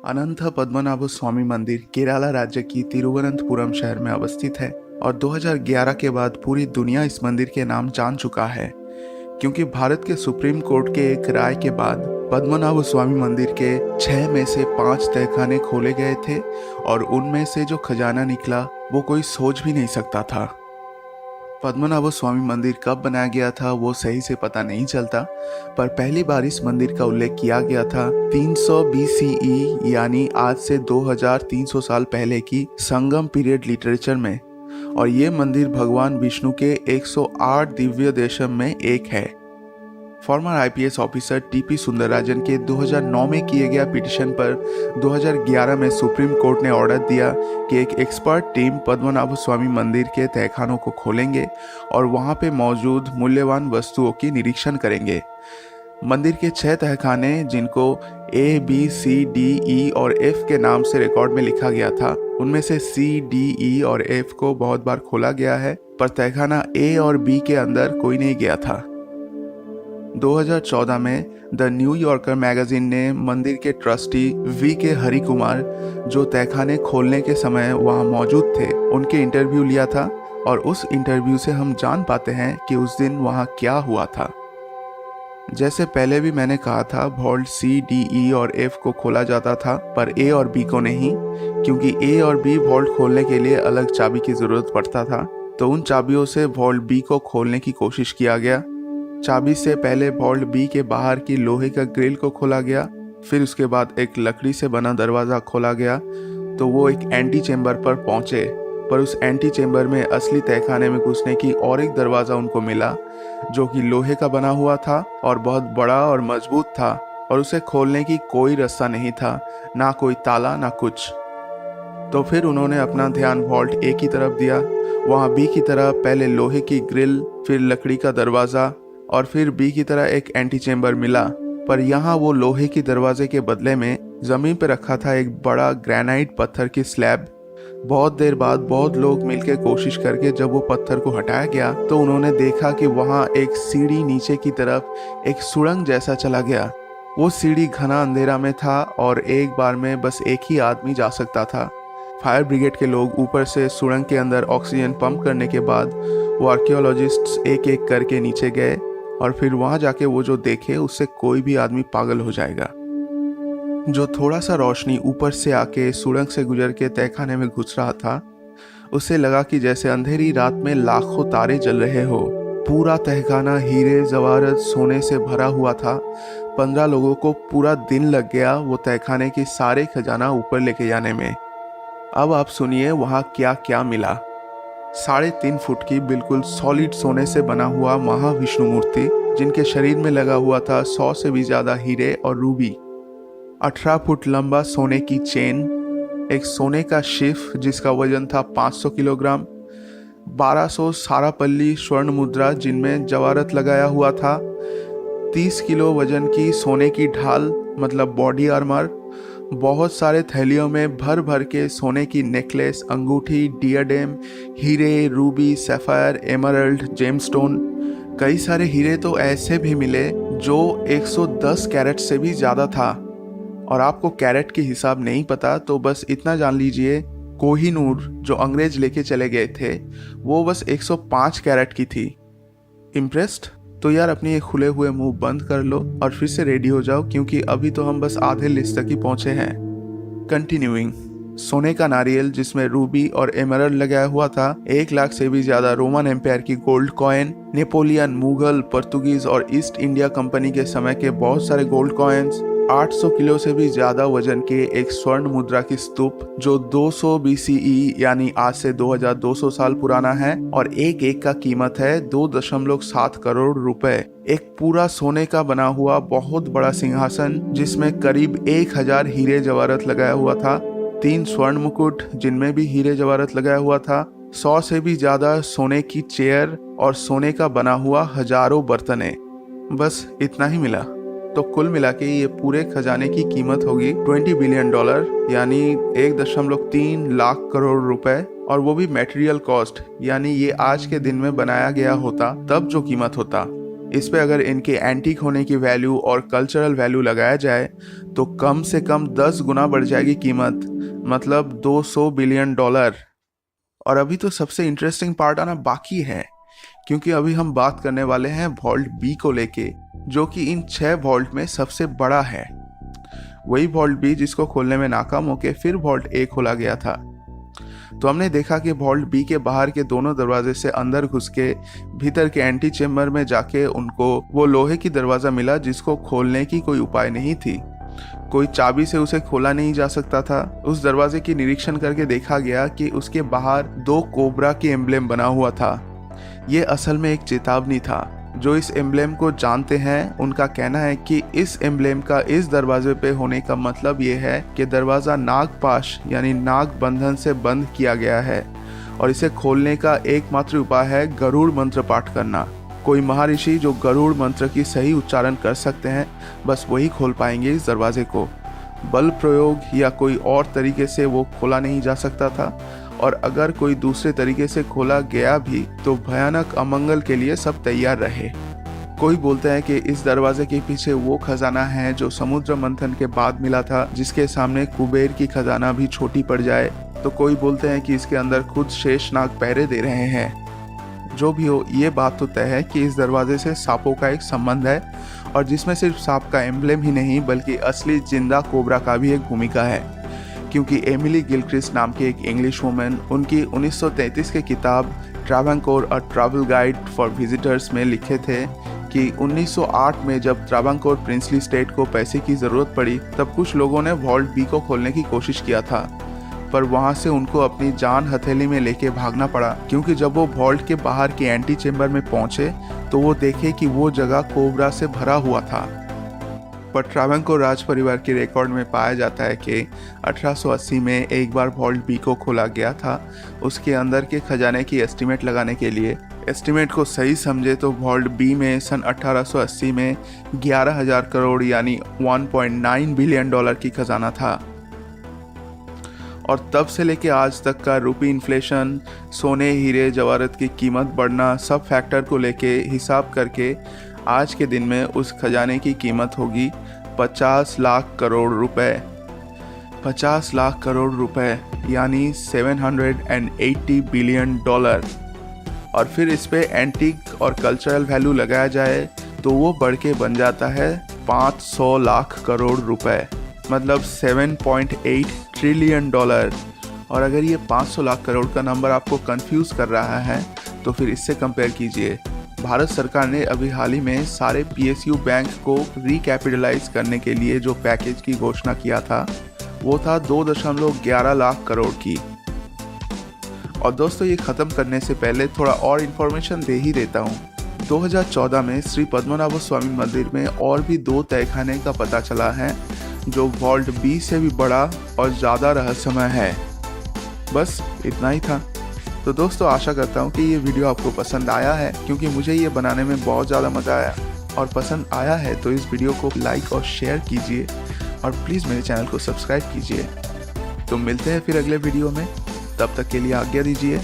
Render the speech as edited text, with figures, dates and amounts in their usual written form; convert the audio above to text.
अनंत पद्मनाभ स्वामी मंदिर केरला राज्य की तिरुवनंतपुरम शहर में अवस्थित है और 2011 के बाद पूरी दुनिया इस मंदिर के नाम जान चुका है, क्योंकि भारत के सुप्रीम कोर्ट के एक राय के बाद पद्मनाभ स्वामी मंदिर के 6 में से 5 तहखाने खोले गए थे और उनमें से जो खजाना निकला वो कोई सोच भी नहीं सकता था। पद्मनाभ स्वामी मंदिर कब बनाया गया था वो सही से पता नहीं चलता, पर पहली बार इस मंदिर का उल्लेख किया गया था 300 BCE यानी आज से 2300 साल पहले की संगम पीरियड लिटरेचर में। और ये मंदिर भगवान विष्णु के 108 दिव्य देशम में एक है। Former IPS officer TP Sundararajan के 2009 में किए गया पिटिशन पर 2011 में सुप्रीम कोर्ट ने ऑर्डर दिया कि एक एक्सपर्ट टीम पद्मनाभ स्वामी मंदिर के तहखानों को खोलेंगे और वहां पे मौजूद मूल्यवान वस्तुओं की निरीक्षण करेंगे। मंदिर के 6 तहखाने, जिनको A, B, C, D, E और F के नाम से रिकॉर्ड में लिखा गया था, उनमें से C, D, E और F को बहुत बार खोला गया है, पर तहखाना A और B के अंदर कोई नहीं गया था। 2014 में द न्यूयॉर्कर मैगजीन ने मंदिर के ट्रस्टी VK हरि कुमार, जो तहखाने खोलने के समय वहां मौजूद थे, उनके इंटरव्यू लिया था और उस इंटरव्यू से हम जान पाते हैं कि उस दिन वहां क्या हुआ था। जैसे पहले भी मैंने कहा था, वॉल्ट C, D, E और F को खोला जाता था, पर A और B को नहीं, क्योंकि A और B वॉल्ट खोलने के लिए अलग चाबी की जरूरत पड़ता था। तो उन चाबियों से वॉल्ट B को खोलने की कोशिश किया गया। चाबी से पहले वॉल्ट B के बाहर की लोहे का ग्रिल को खोला गया, फिर उसके बाद एक लकड़ी से बना दरवाज़ा खोला गया। तो वो एक एंटी चेम्बर पर पहुंचे, पर उस एंटी चेम्बर में असली तहखाने में घुसने की और एक दरवाज़ा उनको मिला, जो कि लोहे का बना हुआ था और बहुत बड़ा और मजबूत था, और उसे खोलने की कोई रास्ता नहीं था, ना कोई ताला ना कुछ। तो फिर उन्होंने अपना ध्यान वॉल्ट A की तरफ दिया। वहाँ B की तरह पहले लोहे की ग्रिल, फिर लकड़ी का दरवाज़ा और फिर B की तरह एक एंटी चेम्बर मिला, पर यहाँ वो लोहे की दरवाजे के बदले में जमीन पर रखा था एक बड़ा ग्रेनाइट पत्थर की स्लैब। बहुत देर बाद बहुत लोग मिलकर कोशिश करके जब वो पत्थर को हटाया गया तो उन्होंने देखा कि वहाँ एक सीढ़ी नीचे की तरफ एक सुरंग जैसा चला गया। वो सीढ़ी घना अंधेरा में था और एक बार में बस एक ही आदमी जा सकता था। फायर ब्रिगेड के लोग ऊपर से सुरंग के अंदर ऑक्सीजन पंप करने के बाद वो आर्कियोलॉजिस्ट्स एक एक करके नीचे गए, और फिर वहां जाके वो जो देखे उससे कोई भी आदमी पागल हो जाएगा। जो थोड़ा सा रोशनी ऊपर से आके सुरंग से गुजर के तहखाने में घुस रहा था, उससे लगा कि जैसे अंधेरी रात में लाखों तारे जल रहे हो। पूरा तहखाना हीरे जवाहरत सोने से भरा हुआ था। 15 लोगों को पूरा दिन लग गया वो तहखाने की सारे खजाना ऊपर लेके जाने में। अब आप सुनिए वहां क्या क्या मिला। 3.5 फुट की बिल्कुल सॉलिड सोने से बना हुआ महाविष्णु मूर्ति, जिनके शरीर में लगा हुआ था 100 से भी ज्यादा हीरे और रूबी। 18 फुट लंबा सोने की चेन, एक सोने का शिफ जिसका वजन था 500 किलोग्राम, 1200 सारापल्ली स्वर्ण मुद्रा जिनमें जवाहरत लगाया हुआ था, 30 किलो वजन की सोने की ढाल मतलब बॉडी आर्मर, बहुत सारे थैलियों में भर भर के सोने की नेकलेस, अंगूठी, डियाडेम, हीरे, रूबी, सैफायर, एमरल्ड, जेमस्टोन। कई सारे हीरे तो ऐसे भी मिले जो 110 कैरेट से भी ज़्यादा था। और आपको कैरेट के हिसाब नहीं पता तो बस इतना जान लीजिए, कोहिनूर जो अंग्रेज लेके चले गए थे वो बस 105 कैरेट की थी। इम्प्रेस्ड? तो यार अपनी ये खुले हुए मुंह बंद कर लो और फिर से रेडी हो जाओ, क्योंकि अभी तो हम बस आधे लिस्ट तक ही पहुंचे हैं। कंटिन्यूइंग, सोने का नारियल जिसमें रूबी और एमरल्ड लगाया हुआ था, 1 लाख से भी ज्यादा रोमन एम्पायर की gold coin, Napoleon, Mughal, Portuguese और ईस्ट इंडिया कंपनी के समय के बहुत सारे गोल्ड कॉइन्स, 800 किलो से भी ज्यादा वजन के एक स्वर्ण मुद्रा की स्तूप जो 200 BCE यानी आज से 2200 साल पुराना है, और एक एक का कीमत है 2.7 करोड़ रुपए। एक पूरा सोने का बना हुआ बहुत बड़ा सिंहासन जिसमें करीब 1000 हीरे जवाहरत लगाया हुआ था, 3 स्वर्ण मुकुट जिनमें भी हीरे जवाहरत लगाया हुआ था, 100 से भी ज्यादा सोने की चेयर और सोने का बना हुआ हजारों बर्तने। बस इतना ही मिला। तो कुल मिला के ये पूरे खजाने की कीमत होगी $20 बिलियन, यानी 1.3 लाख करोड़ रुपए, और वो भी मटेरियल कॉस्ट, यानी ये आज के दिन में बनाया गया होता तब जो कीमत होता। इस पे अगर इनके एंटीक होने की वैल्यू और कल्चरल वैल्यू लगाया जाए तो कम से कम 10 गुना बढ़ जाएगी कीमत, मतलब 200 बिलियन डॉलर। और अभी तो सबसे इंटरेस्टिंग पार्ट आना बाकी है, क्योंकि अभी हम बात करने वाले हैं वॉल्ट बी को लेके, जो कि इन 6 वॉल्ट में सबसे बड़ा है। वही वॉल्ट बी जिसको खोलने में नाकाम होके फिर वॉल्ट ए खोला गया था। तो हमने देखा कि वॉल्ट बी के बाहर के दोनों दरवाजे से अंदर घुस के भीतर के एंटी चेम्बर में जाके उनको वो लोहे की दरवाजा मिला जिसको खोलने की कोई उपाय नहीं थी, कोई चाबी से उसे खोला नहीं जा सकता था। उस दरवाजे की निरीक्षण करके देखा गया कि उसके बाहर 2 कोबरा की एम्ब्लेम बना हुआ था। ये असल में एक चेतावनी था। जो इस एम्ब्लेम को जानते हैं उनका कहना है कि इस एम्ब्लेम का इस दरवाजे पे होने का मतलब ये है कि दरवाजा नागपाश यानी नाग बंधन से बंद किया गया है और इसे खोलने का एकमात्र उपाय है गरुड़ मंत्र पाठ करना। कोई महर्षि जो गरुड़ मंत्र की सही उच्चारण कर सकते हैं, बस वही खोल पाएंगे इस दरवाजे को। बल प्रयोग या कोई और तरीके से वो खोला नहीं जा सकता था, और अगर कोई दूसरे तरीके से खोला गया भी तो भयानक अमंगल के लिए सब तैयार रहे। कोई बोलते हैं कि इस दरवाजे के पीछे वो खजाना है जो समुद्र मंथन के बाद मिला था, जिसके सामने कुबेर की खजाना भी छोटी पड़ जाए। तो कोई बोलते हैं कि इसके अंदर खुद शेषनाग पहरे दे रहे हैं। जो भी हो, ये बात तो तय है कि इस दरवाजे से सांपों का एक संबंध है, और जिसमें सिर्फ सांप का एम्ब्लेम ही नहीं बल्कि असली जिंदा कोबरा का भी एक भूमिका है। क्योंकि एमिली गिलक्रिस्ट नाम की एक इंग्लिश वुमेन उनकी 1933 की किताब Travancore a travel guide for visitors में लिखे थे कि 1908 में जब ट्रावंकोर प्रिंसली स्टेट को पैसे की ज़रूरत पड़ी तब कुछ लोगों ने वॉल्ट बी को खोलने की कोशिश किया था, पर वहाँ से उनको अपनी जान हथेली में लेके भागना पड़ा। क्योंकि जब वो वॉल्ट के बाहर के एंटी चेम्बर में पहुँचे तो वो देखे कि वो जगह कोबरा से भरा हुआ था। पर ट्रावंकोर राज परिवार के रिकॉर्ड में पाया जाता है कि 1880 में एक बार वॉल्ट बी को खोला गया था उसके अंदर के खजाने की एस्टीमेट लगाने के लिए। एस्टीमेट को सही समझे तो वॉल्ट बी में सन 1880 में 11,000 करोड़ यानी 1.9 बिलियन डॉलर की खजाना था। और तब से लेके आज तक का रुपी इन्फ्लेशन, सोने हीरे जवाहरात की कीमत बढ़ना, सब फैक्टर को लेके हिसाब करके आज के दिन में उस खजाने की कीमत होगी 50 लाख करोड़ रुपए। 50 लाख करोड़ रुपए यानी 780 बिलियन डॉलर। और फिर इस पे एंटीक और कल्चरल वैल्यू लगाया जाए तो वो बढ़ के बन जाता है 500 लाख करोड़ रुपए, मतलब 7.8 ट्रिलियन डॉलर। और अगर ये 500 लाख करोड़ का नंबर आपको कंफ्यूज कर रहा है तो फिर इससे कंपेयर कीजिए। भारत सरकार ने अभी हाल ही में सारे पीएसयू बैंक को रिकैपिटलाइज करने के लिए जो पैकेज की घोषणा किया था वो था 2.11 लाख करोड़ की। और दोस्तों, ये ख़त्म करने से पहले थोड़ा और इन्फॉर्मेशन दे ही देता हूँ। 2014 में श्री पद्मनाभ स्वामी मंदिर में और भी 2 तहखाने का पता चला है जो वॉल्ट बी से भी बड़ा और ज़्यादा रहस्यमय है। बस इतना ही था। तो दोस्तों, आशा करता हूँ कि ये वीडियो आपको पसंद आया है, क्योंकि मुझे ये बनाने में बहुत ज़्यादा मज़ा आया। और पसंद आया है तो इस वीडियो को लाइक और शेयर कीजिए, और प्लीज़ मेरे चैनल को सब्सक्राइब कीजिए। तो मिलते हैं फिर अगले वीडियो में, तब तक के लिए आज्ञा दीजिए।